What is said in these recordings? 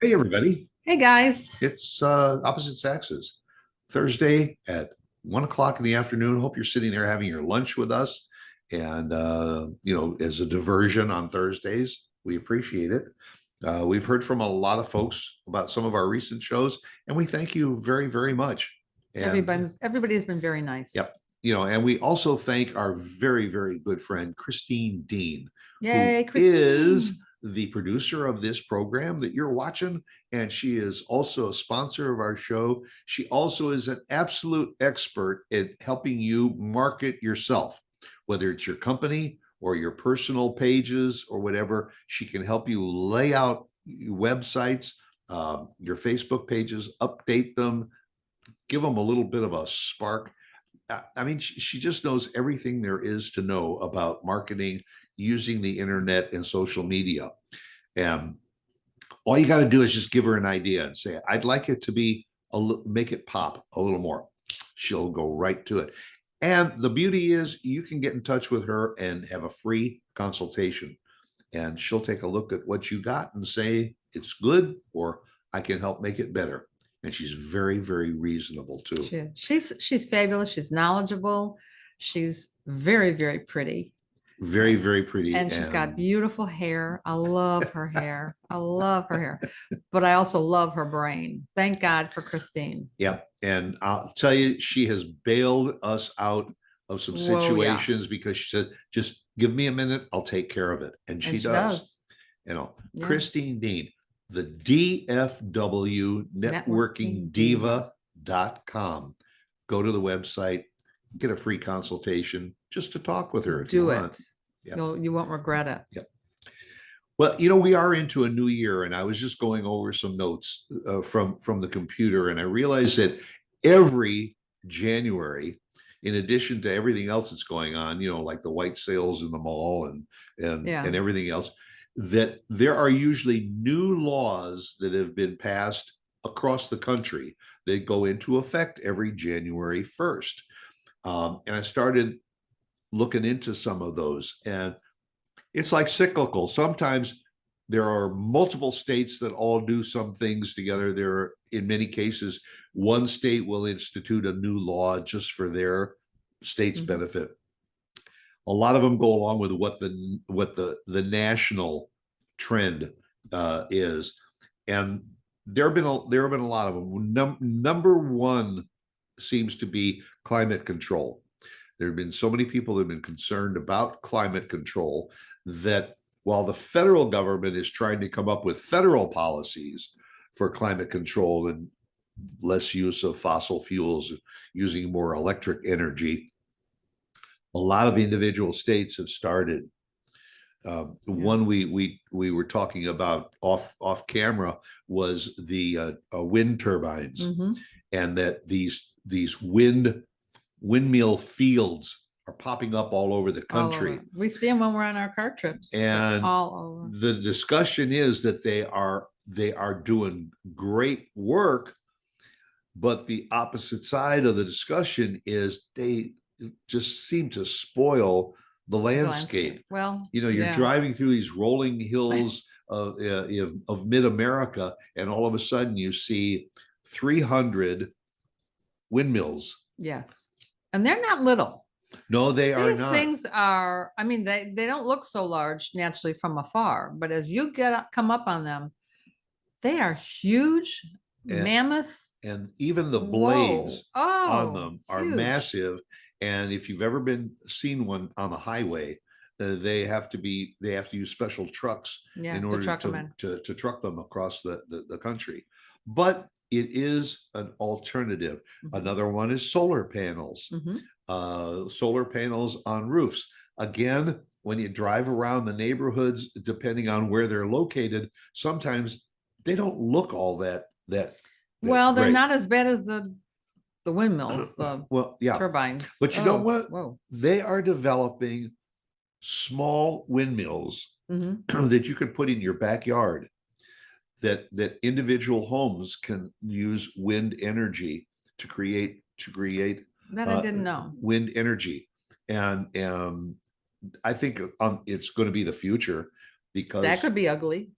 Hey, everybody. Hey guys. It's opposite Saxes. Thursday at 1 o'clock in the afternoon. Hope you're sitting there having your lunch with us. And, as a diversion on Thursdays, we appreciate it. We've heard from a lot of folks about some of our recent shows, and we thank you very, very much. And, Everybody's been very nice. yep. And we also thank our very, very good friend, Christine Dean, who Yay, is Christine. the producer of this program that you're watching. And she is also a sponsor of our show. She also is an absolute expert at helping you market yourself, whether it's your company or your personal pages or whatever. She can help you lay out websites, your Facebook pages, update them, give them a little bit of a spark. I mean, she just knows everything there is to know about marketing using the internet and social media. And all you got to do is just give her an idea and say, I'd like it to be make it pop a little more. She'll go right to it. And the beauty is you can get in touch with her and have a free consultation. And she'll take a look at what you got and say, it's good, or I can help make it better. And she's very, very reasonable too. She's fabulous. She's knowledgeable. She's very, very pretty. Very, very pretty. And she's got beautiful hair. I love her hair. I love her hair. But I also love her brain. Thank God for Christine. Yep. And I'll tell you, she has bailed us out of some situations because she said, just give me a minute, I'll take care of it. And she does. Yeah. Christine Dean, the DFW Networking Diva.com. Go to the website, get a free consultation just to talk with her if you want. Yep. You won't regret it. Yep. Well, we are into a new year, and I was just going over some notes from the computer, and I realized that every January, in addition to everything else that's going on, like the white sales in the mall and everything else, that there are usually new laws that have been passed across the country that go into effect every January 1st. And I started looking into some of those, and it's like cyclical. Sometimes there are multiple states that all do some things together. There are, in many cases, one state will institute a new law just for their state's benefit. A lot of them go along with what the national trend is, and there have been a lot of them. Number one seems to be climate control. There have been so many people that have been concerned about climate control that while the federal government is trying to come up with federal policies for climate control and less use of fossil fuels, using more electric energy, a lot of individual states have started. One we were talking about off camera was the wind turbines, and that these windmill fields are popping up all over the country. We see them when we're on our car trips. And all over. The discussion is that they are doing great work, but the opposite side of the discussion is they just seem to spoil the landscape. Well, you're driving through these rolling hills of mid-America, and all of a sudden you see 300 windmills. Yes. And they're not little. No, they are not. These things are, I mean, they don't look so large naturally from afar, but as you come up on them, they are huge, mammoth. And even the blades on them are massive. And if you've ever seen one on the highway, they have to use special trucks in order to truck them across the country. But it is an alternative. Another one is solar panels. Solar panels on roofs. Again, when you drive around the neighborhoods, depending on where they're located, sometimes they don't look all that well, they're not as bad as the windmills, turbines. But you know what? Whoa. They are developing small windmills that you can put in your backyard, that individual homes can use wind energy to create that I didn't know. Wind energy. And I think it's going to be the future, because that could be ugly.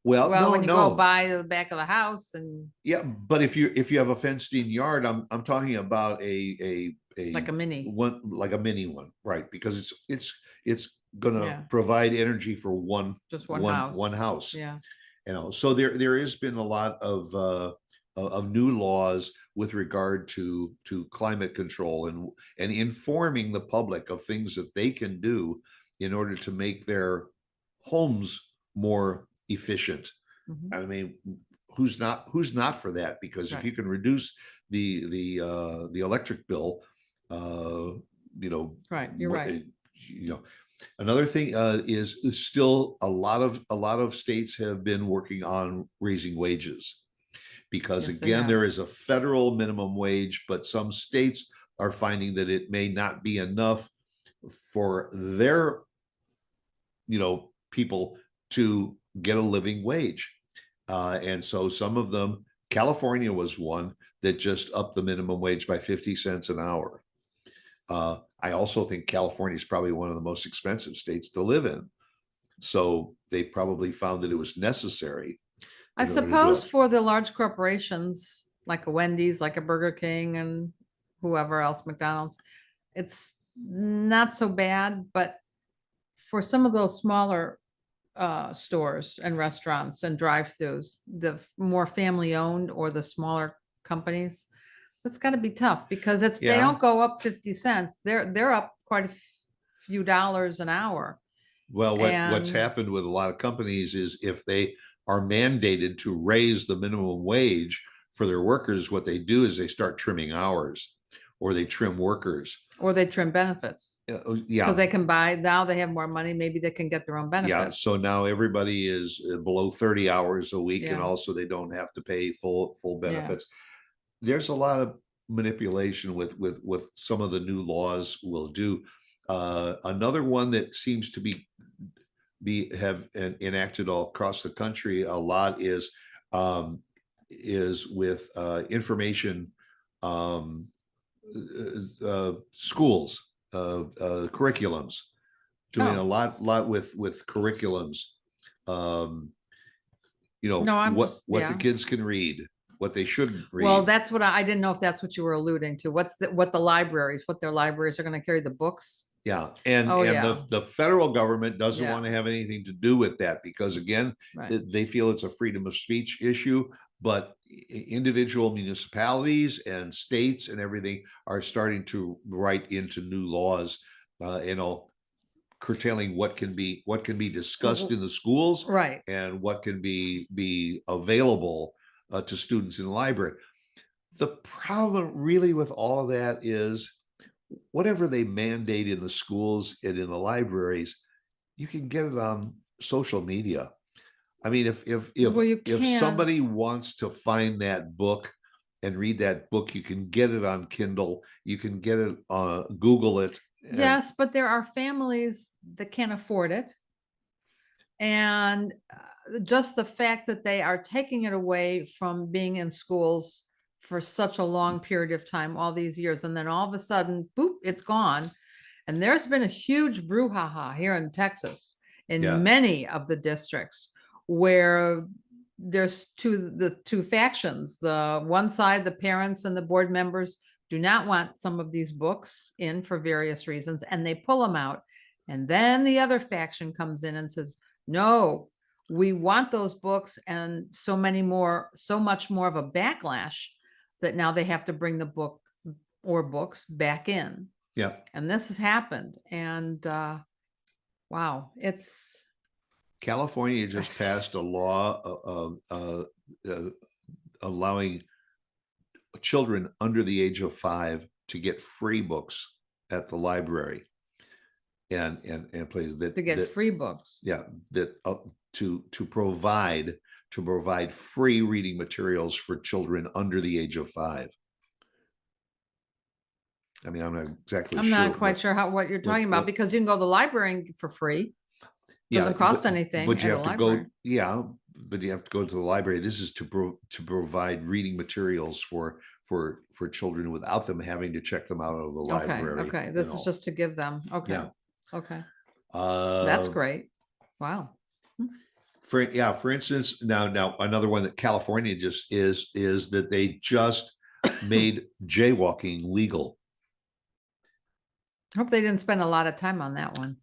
Well, Well, no, when you go no. by the back of the house and Yeah, but if you have a fenced in yard, I'm talking about like a mini, one, like a mini one, right? Because it's gonna yeah, provide energy for just one house. one house. Yeah. So there has been a lot of new laws with regard to climate control and informing the public of things that they can do in order to make their homes more efficient. Mhm. I mean, who's not for that? Because if Right. you can reduce the electric bill, uh, Right. You're right. you know, another thing is still a lot of states have been working on raising wages, because Yes, they again, have. there is a federal minimum wage, but some states are finding that it may not be enough for their people to get a living wage. And so some of them, California was one that just upped the minimum wage by 50 cents an hour. I also think California is probably one of the most expensive states to live in. So they probably found that it was necessary I in order to do suppose it. for the large corporations like a Wendy's, like a Burger King, and whoever else, McDonald's, it's not so bad. But for some of those smaller stores and restaurants and drive-throughs, the more family owned or the smaller companies, that's got to be tough because they Yeah. don't go up 50 cents. They're up quite a few dollars an hour. Well, what's And happened with a lot of companies is if they are mandated to raise the minimum wage for their workers, what they do is they start trimming hours or they trim workers. or they trim benefits because Yeah, they can buy, now they have more money, maybe they can get their own yeah. benefits. So now everybody is below 30 hours a week, and Yeah. also they don't have to pay full Yeah. benefits. There's a lot of manipulation with some of the new laws will do. Another one that seems to have enacted all across the country a lot is with information, um, schools, curriculums, doing a Oh, lot with curriculums. Um, no, I'm just, what the yeah. kids can read, what they shouldn't Well, read. that's what I didn't know if that's what you were alluding to. What their libraries are going to carry the books. Yeah, and Oh, and yeah. the federal government doesn't Yeah. want to have anything to do with that because again, Right. they feel it's a freedom of speech issue, but individual municipalities and states and everything are starting to write into new laws, curtailing what can be discussed in the schools Right. and what can be available to students in the library. The problem really with all of that is whatever they mandate in the schools and in the libraries, you can get it on social media. I mean, Well, you if can. somebody wants to find that book and read that book, you can get it on Kindle, you can get it Google it. Yes, but there are families that can't afford it. And just the fact that they are taking it away from being in schools for such a long period of time, all these years, and then all of a sudden, boop, it's gone. And there's been a huge brouhaha here in Texas in Yeah. many of the districts where there's the two factions. The one side, the parents and the board members do not want some of these books in for various reasons, and they pull them out. And then the other faction comes in and says, no, we want those books, and so much more of a backlash that now they have to bring the book or books back in. Yeah. And this has happened. And wow, it's California just passed a law allowing children under the age of 5 to get free books at the library and places that to get free books. Yeah, that to provide free reading materials for children under the age of 5. I mean, I'm not exactly I'm sure. not quite sure what you're talking about because you can go to the library for free. Doesn't cost anything but you at have a to go. library. Yeah, but you have to go to the library. This is to provide reading materials for children without them having to check them out of the library. Okay. This is just to give them. Okay. Yeah. Okay. That's Uh, great. Wow. For instance, now another one that California just is that they just made jaywalking legal. Hope they didn't spend a lot of time on that one.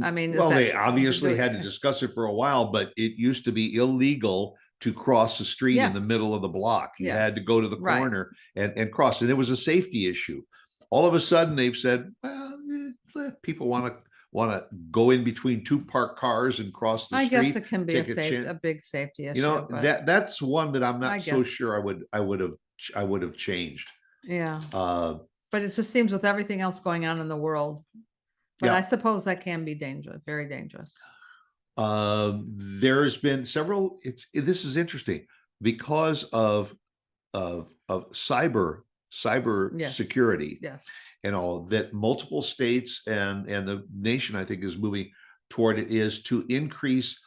I mean, Well, they obviously had to discuss it for a while, but it used to be illegal to cross the street in the Yes. middle of the block. You had to Yes. go to the Right. corner and cross, and it was a safety issue. All of a sudden, they've said, well, people want to go in between two parked cars and cross the I street. guess it can be a big safety issue. You know, but that's one that I'm I not so guess- sure I would have changed. Yeah. Uh, But it just seems with everything else going on in the world. But Yeah. I suppose that can be dangerous, very dangerous. There's been several. This is interesting because of cyber Yes. security Yes. and all that. Multiple states and the nation, I think, is moving toward it, is to increase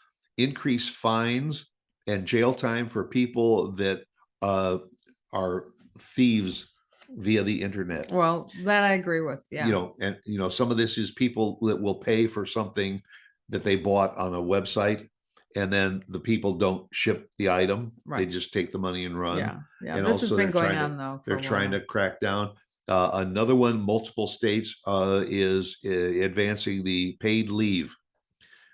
fines and jail time for people that are thieves via the internet. Well, that I agree with. Yeah. You know, and some of this is people that will pay for something that they bought on a website, and then the people don't ship the item. They Right. just take the money and run. Yeah. Yeah. And This has also been they're going trying to- on though. for They're a trying while. to crack down. Another one, multiple states is advancing the paid leave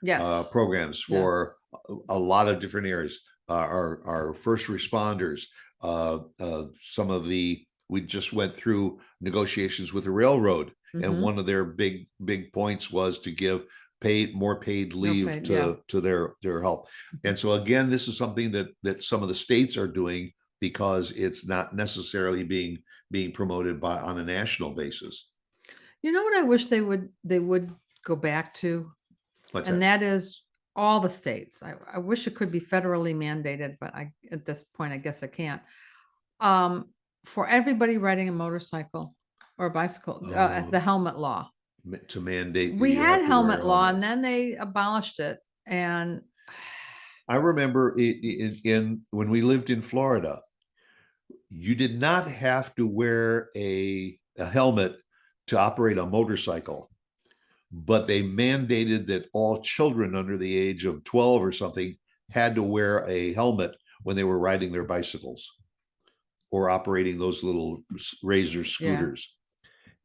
Yes. programs for Yes. a lot of different areas. Our first responders, some of we just went through negotiations with the railroad, and Mhm. one of their big points was to give more paid leave to their help. And so again, this is something that some of the states are doing because it's not necessarily being promoted on a national basis. You know what I wish they would go back to, What's and that? that is all the states. I wish it could be federally mandated, but at this point, I guess I can't. For everybody riding a motorcycle or a bicycle, Oh. the helmet law. To mandate that We you have had to wear a helmet law, helmet. and then they abolished it. And I remember in when we lived in Florida, you did not have to wear a helmet to operate a motorcycle, but they mandated that all children under the age of 12 or something had to wear a helmet when they were riding their bicycles or operating those little razor scooters.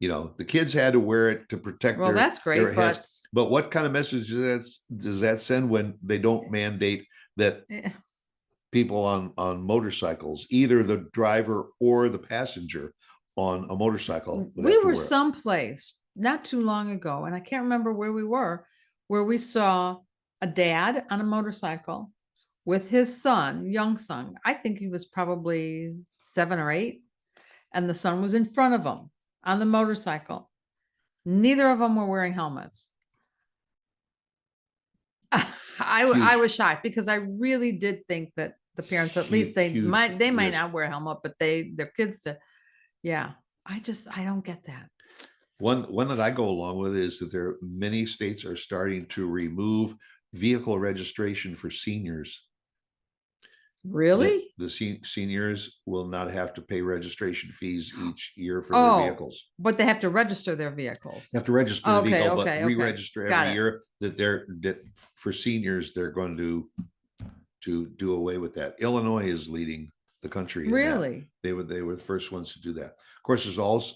You know, the kids had to wear it to protect well, that's their great, heads. But what kind of message does that send when they don't mandate that but people on motorcycles, either the driver or the passenger on a motorcycle, would we have to were wear it? someplace not too long ago, and I can't remember where we were, where we saw a dad on a motorcycle with his son, young son. I think he was probably 7 or 8, and the son was in front of him on the motorcycle. Neither of them were wearing helmets. I was shocked because I really did think that the parents, at least they Huge might risk. not wear a helmet, but their kids to, yeah. I don't get that. One that I go along with is that many states are starting to remove vehicle registration for seniors. Really? The seniors will not have to pay registration fees each year for Oh, their vehicles. But they have to register their vehicles. They have to register the Okay, vehicle, but okay. re-register Got every it. year. That for seniors, they're going to do away with that. Illinois is leading the country in that. Really? They were the first ones to do that. Of course, there's always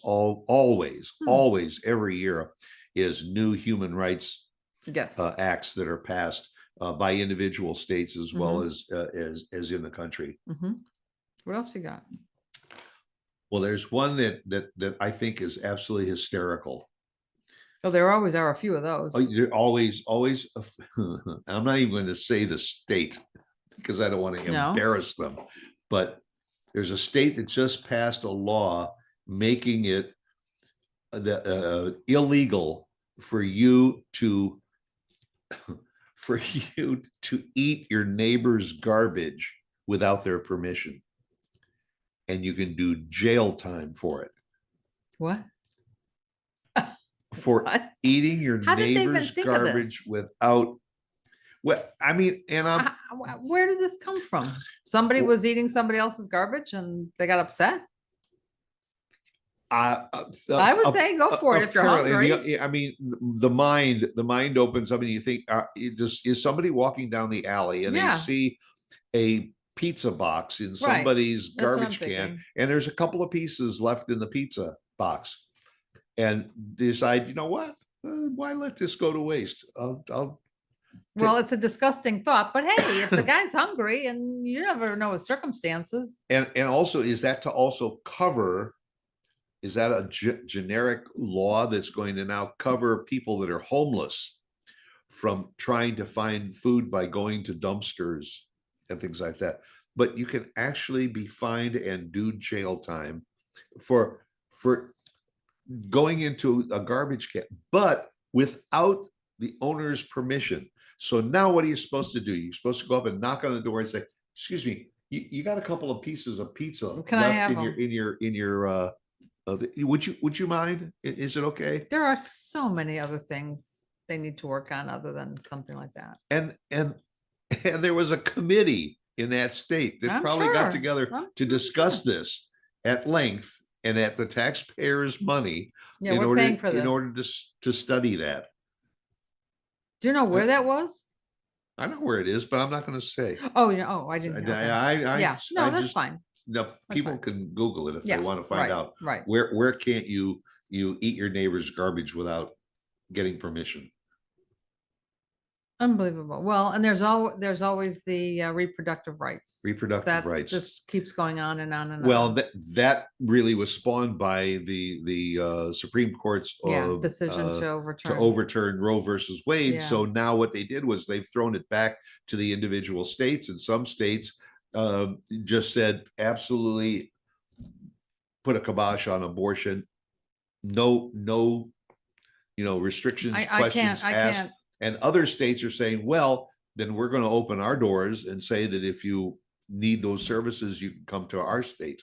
every year is new human rights Yes. acts that are passed by individual states as well Mhm. as in the country. Mhm. What else you got? Well, there's one that I think is absolutely hysterical. Oh, there always are a few of those. Oh, you're always. I'm not even going to say the state because I don't want to No. embarrass them, but there's a state that just passed a law making it illegal for you to eat your neighbor's garbage without their permission, and you can do jail time for it. What? For What? eating your How did they even neighbor's think of garbage this? without. Well, I mean, and Where did this come from? Somebody was eating somebody else's garbage and they got upset? I would say go for it if you're apparently, hungry. I mean, the mind opens up, and you think, is somebody walking down the alley and they Yeah, see a pizza box in right. somebody's That's what I'm garbage can, thinking. and there's a couple of pieces left in the pizza box, and decide, you know what? Why let this go to waste? I'll Well, it's a disgusting thought, but hey, if the guy's hungry and you never know his circumstances. and also, is that to also cover? Is that a generic law that's going to now cover people that are homeless from trying to find food by going to dumpsters and things like that? But you can actually be fined and do jail time for going into a garbage can, but without the owner's permission. So now what are you supposed to do? You're supposed to go up and knock on the door and say, excuse me, you got a couple of pieces of pizza Can I left have in your them? would you mind? Is it okay? There are so many other things they need to work on other than something like that. And there was a committee in that state that I'm probably got sure. together I'm to discuss sure. this at length and at the taxpayers' money Yeah, in we're order paying for in this. order to study that. Do you know where that was? I know where it is, but I'm not going to say. Oh, yeah. Oh, I didn't. Okay. Yeah, no, I that's just, fine. no, people fine. can Google it if they Yeah, want to find right, out right. where can't you eat your neighbor's garbage without getting permission. Unbelievable. Well, and there's always the reproductive rights. Reproductive That rights. just keeps going on and on and Well, on. that really was spawned by the Supreme Court's Yeah, decision to to overturn. overturn Roe versus Wade. Yeah. So now what they did was they've thrown it back to the individual states, and some states just said absolutely put a kibosh on abortion. No, restrictions, questions I asked. can't. And other states are saying, well, then we're going to open our doors and say that if you need those services, you can come to our state.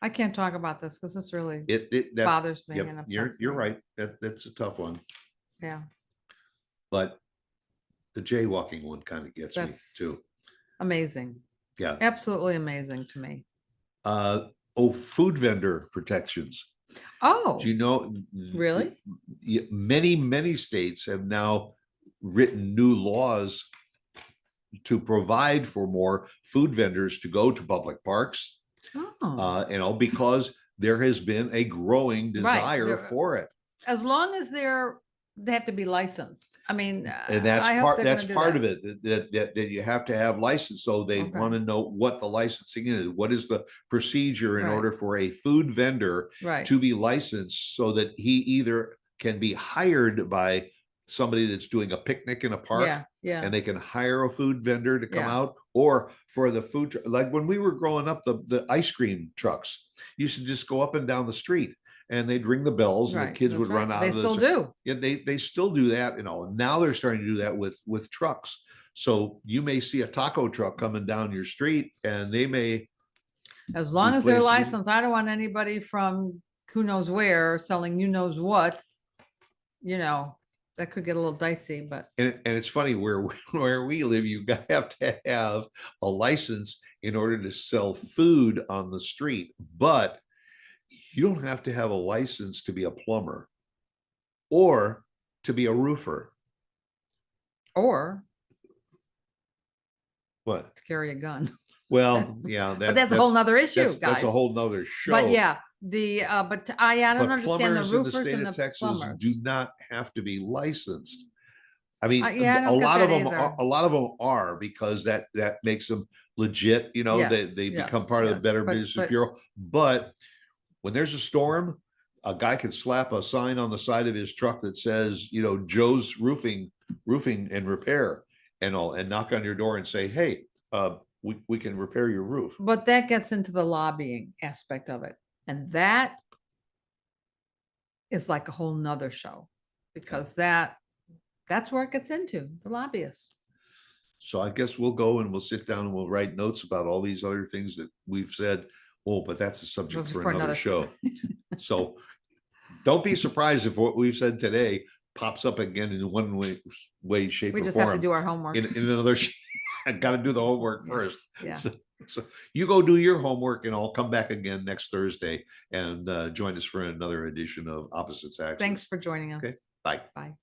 I can't talk about this because this really That bothers me yep, and upsets you're me. right. That's a tough one. Yeah, But the jaywalking one kind of gets me that's too. amazing. Yeah. Absolutely amazing to me. Food vendor protections. Oh, Do you know? really? Many states have now written new laws to provide for more food vendors to go to public parks, Oh, because there has been a growing desire there- for it. as long as they have to be licensed. I mean, And that's I hope part they're that's gonna do part that. of it, that you have to have license. So they Okay. want to know what the licensing is. What is the procedure in Right. order for a food vendor Right. to be licensed, so that he either can be hired by somebody that's doing a picnic in a park, Yeah, yeah. and they can hire a food vendor to come Yeah. out, or for the food like when we were growing up, the ice cream trucks used to just go up and down the street, and they'd ring the bells, and the Right, kids that's would run right. out They of still the do. yeah, they still do that. Now they're starting to do that with trucks. So you may see a taco truck coming down your street, and they may, As long as they're replace- licensed, I don't want anybody from who knows where selling you knows what. That could get a little dicey, but and it's funny where we live, you have to have a license in order to sell food on the street, but you don't have to have a license to be a plumber or to be a roofer. or What? to carry a gun. Well, yeah, But that's a whole nother issue, that's guys. a whole nother show. But yeah, I don't But understand the plumbers in the roofers state and of the Texas plumbers. do not have to be licensed. I mean, Yeah, I a don't get lot of that them either. a lot of them are, because that makes them legit. Yes, they become yes, part of the yes. Better But- Business but- Bureau. But when there's a storm, a guy can slap a sign on the side of his truck that says, Joe's roofing and repair, and knock on your door and say, hey, we can repair your roof. But that gets into the lobbying aspect of it. And that is like a whole nother show, because that's where it gets into, the lobbyists. So I guess we'll go and we'll sit down and we'll write notes about all these other things that we've said. Oh, but that's a subject for another show. So don't be surprised if what we've said today pops up again in one way, shape, We or just form. have to do our homework. In another, I got to do the homework Yeah, first. yeah. So, So you go do your homework, and I'll come back again next Thursday and join us for another edition of Opposite Saxes. Thanks for joining Okay, us. bye. Bye.